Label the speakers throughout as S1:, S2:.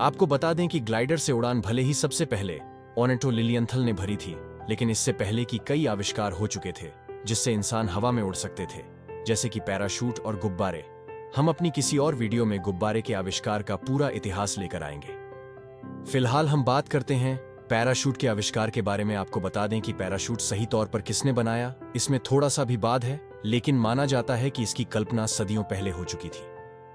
S1: आपको बता दें कि ग्लाइडर से उड़ान भले ही सबसे पहले ऑर्निथो लिलियंथल ने भरी थी, लेकिन इससे पहले की कई आविष्कार हो चुके थे जिससे इंसान हवा में उड़ सकते थे, जैसे कि पैराशूट और गुब्बारे। हम अपनी किसी और वीडियो में गुब्बारे के आविष्कार का पूरा इतिहास लेकर आएंगे। फिलहाल हम बात करते हैं पैराशूट के आविष्कार के बारे में। आपको बता दें कि पैराशूट सही तौर पर किसने बनाया, इसमें थोड़ा सा भी वाद है, लेकिन माना जाता है कि इसकी कल्पना सदियों पहले हो चुकी थी।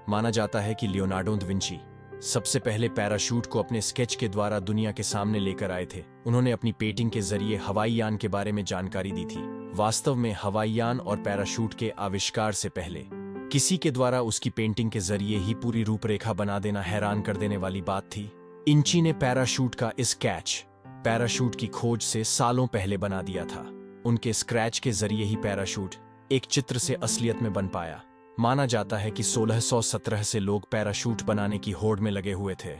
S1: माना जाता है कि लियोनार्डो दा विंची सबसे पहले पैराशूट को अपने स्केच के द्वारा दुनिया के सामने लेकर आए थे। उन्होंने अपनी पेंटिंग के जरिए हवाई यान के बारे में जानकारी दी थी। वास्तव में हवाई यान और पैराशूट के आविष्कार से पहले किसी के द्वारा उसकी पेंटिंग के जरिए ही पूरी रूपरेखा बना देना हैरान कर देने वाली बात थी। इंची ने पैराशूट का स्केच पैराशूट की खोज से सालों पहले बना दिया था। उनके स्क्रैच के जरिए ही पैराशूट एक चित्र से असलियत में बन पाया। माना जाता है कि 1617 से लोग पैराशूट बनाने की होड़ में लगे हुए थे।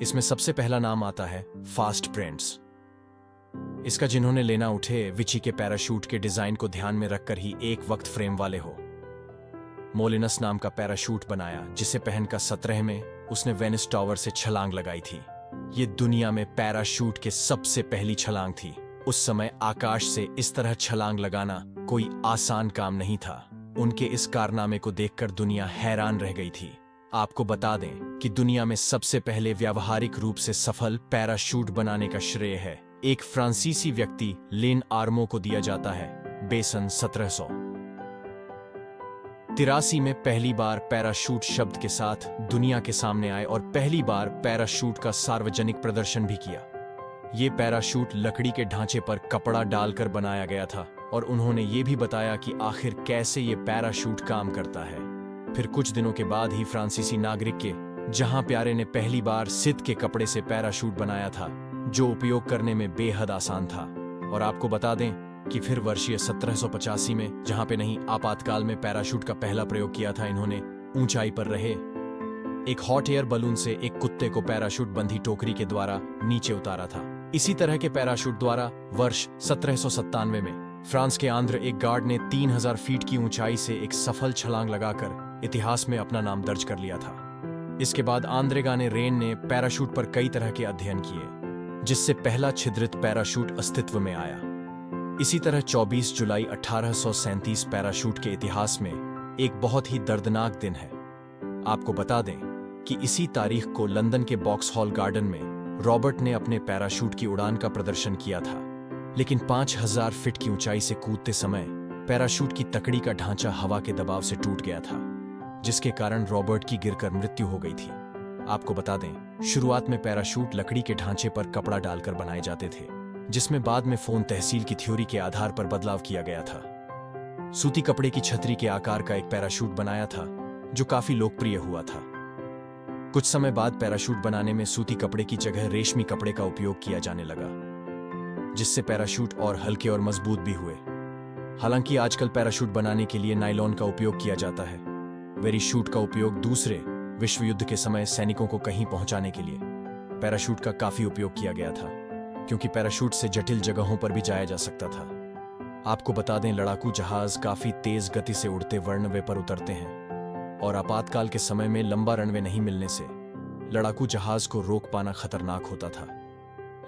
S1: इसमें सबसे पहला नाम आता है फास्ट प्रिंट्स। इसका जिन्होंने लेना उठे विची के पैराशूट के डिजाइन को ध्यान में रखकर ही एक वक्त फ्रेम वाले हो। मोलिनस नाम का पैराशूट बनाया जिसे पहनकर 17 में उसने वेनिस टावर से छलांग लगाई थी। ये दुनिया में पैराशूट के सबसे पहली छलांग थी। उस समय आकाश से इस तरह छलांग लगाना कोई आसान काम नहीं था। उनके इस कारनामे को देखकर दुनिया हैरान रह गई थी। आपको बता दें कि दुनिया में सबसे पहले व्यावहारिक रूप से सफल पैराशूट बनाने का श्रेय है एक फ्रांसीसी व्यक्ति लेन आर्मो को दिया जाता है। बेसन 1783 में पहली बार पैराशूट शब्द के साथ दुनिया के सामने आए और पहली बार पैराशूट का सार्वजनिक प्रदर्शन भी किया। ये पैराशूट लकड़ी के ढांचे पर कपड़ा डालकर बनाया गया था और उन्होंने ये भी बताया कि आखिर कैसे ये पैराशूट काम करता है। फिर कुछ दिनों के बाद ही फ्रांसीसी नागरिक के जहां प्यारे ने पहली बार सित के कपड़े से पैराशूट बनाया था, जो उपयोग करने में बेहद आसान था। और आपको बता दें कि फिर वर्षीय 1785 में जहां पे नहीं आपातकाल में पैराशूट का पहला प्रयोग किया था, इन्होंने ऊंचाई पर रहे एक हॉट एयर बलून से एक कुत्ते को पैराशूट बंधी टोकरी के द्वारा नीचे उतारा था। इसी तरह के पैराशूट द्वारा वर्ष 1797 में फ्रांस के आंध्र एक गार्ड ने 3000 फीट की ऊंचाई से एक सफल छलांग लगाकर इतिहास में अपना नाम दर्ज कर लिया था। इसके बाद आंद्रेगा ने रेन ने पैराशूट पर कई तरह के अध्ययन किए, जिससे पहला छिद्रित पैराशूट अस्तित्व में आया। इसी तरह 24 जुलाई 1837 पैराशूट के इतिहास में एक बहुत ही दर्दनाक दिन है। आपको बता दें कि इसी तारीख को लंदन के बॉक्सहॉल गार्डन में रॉबर्ट ने अपने पैराशूट की उड़ान का प्रदर्शन किया था, लेकिन 5000 फीट की ऊंचाई से कूदते समय पैराशूट की तकड़ी का ढांचा हवा के दबाव से टूट गया था, जिसके कारण रॉबर्ट की गिरकर मृत्यु हो गई थी। आपको बता दें, शुरुआत में पैराशूट लकड़ी के ढांचे पर कपड़ा डालकर बनाए जाते थे, जिसमें बाद में फोन तहसील की थ्योरी के आधार पर बदलाव किया गया था। सूती कपड़े की छतरी के आकार का एक पैराशूट बनाया था, जो काफी लोकप्रिय हुआ था। कुछ समय बाद पैराशूट बनाने में सूती कपड़े की जगह रेशमी कपड़े का उपयोग किया जाने लगा, जिससे पैराशूट और हल्के और मजबूत भी हुए। हालांकि आजकल पैराशूट बनाने के लिए नायलॉन का उपयोग किया जाता है। वेरीशूट का उपयोग दूसरे विश्व युद्ध के समय सैनिकों को कहीं पहुंचाने के लिए पैराशूट का काफी उपयोग किया गया था, क्योंकि पैराशूट से जटिल जगहों पर भी जाया जा सकता था। आपको बता दें, लड़ाकू जहाज काफी तेज गति से उड़ते रनवे पर उतरते हैं और आपातकाल के समय में लंबा रनवे नहीं मिलने से लड़ाकू जहाज को रोक पाना खतरनाक होता था।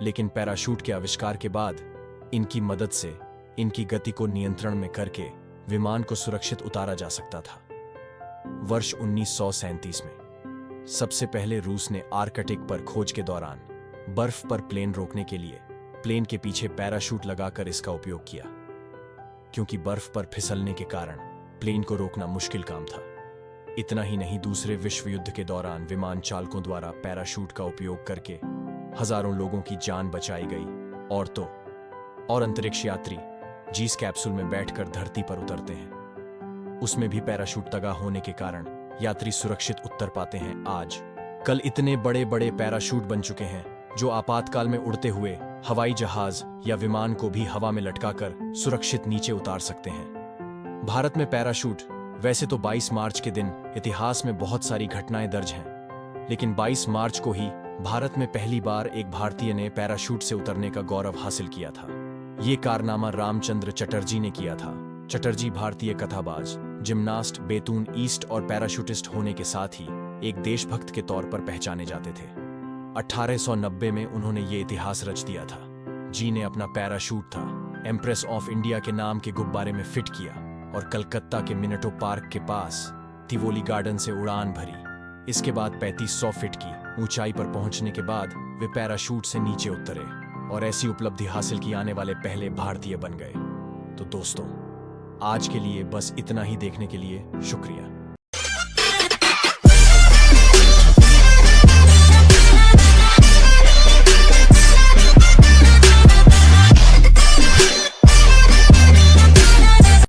S1: लेकिन पैराशूट के आविष्कार के बाद इनकी मदद से इनकी गति को नियंत्रण में करके विमान को सुरक्षित उतारा जा सकता था। वर्ष 1937 में सबसे पहले रूस ने आर्कटिक पर खोज के दौरान बर्फ पर प्लेन रोकने के लिए प्लेन के पीछे पैराशूट लगाकर इसका उपयोग किया, क्योंकि बर्फ पर फिसलने के कारण प्लेन को रोकना मुश्किल काम था। इतना ही नहीं, दूसरे विश्व युद्ध के दौरान विमान चालकों द्वारा पैराशूट का उपयोग करके हजारों लोगों की जान बचाई गई। और अंतरिक्ष यात्री जिस कैप्सूल में बैठकर धरती पर उतरते हैं, उसमें भी पैराशूट तगा होने के कारण यात्री सुरक्षित उतर पाते हैं। आज कल इतने बड़े बड़े पैराशूट बन चुके हैं जो आपातकाल में उड़ते हुए हवाई जहाज या विमान को भी हवा में लटकाकर सुरक्षित नीचे उतार सकते हैं। भारत में पैराशूट वैसे तो 22 मार्च के दिन इतिहास में बहुत सारी घटनाएं दर्ज हैं, लेकिन 22 मार्च को ही भारत में पहली बार एक भारतीय ने पैराशूट से उतरने का गौरव हासिल किया था। ये कारनामा रामचंद्र चटर्जी ने किया था। चटर्जी भारतीय कथाबाज, जिम्नास्ट, बेतून ईस्ट और पैराशूटिस्ट होने के साथ ही एक देशभक्त के तौर पर पहचाने जाते थे। 1890 में उन्होंने ये इतिहास रच दिया था। जी ने अपना पैराशूट था एम्प्रेस ऑफ इंडिया के नाम के गुब्बारे में फिट किया और कलकत्ता के मिनेटो पार्क के पास तिवोली गार्डन से उड़ान भरी। इसके बाद 3500 फीट की ऊंचाई पर पहुंचने के बाद वे पैराशूट से नीचे उतरे और ऐसी उपलब्धि हासिल की आने वाले पहले भारतीय बन गए। तो दोस्तों, आज के लिए बस इतना ही। देखने के लिए शुक्रिया।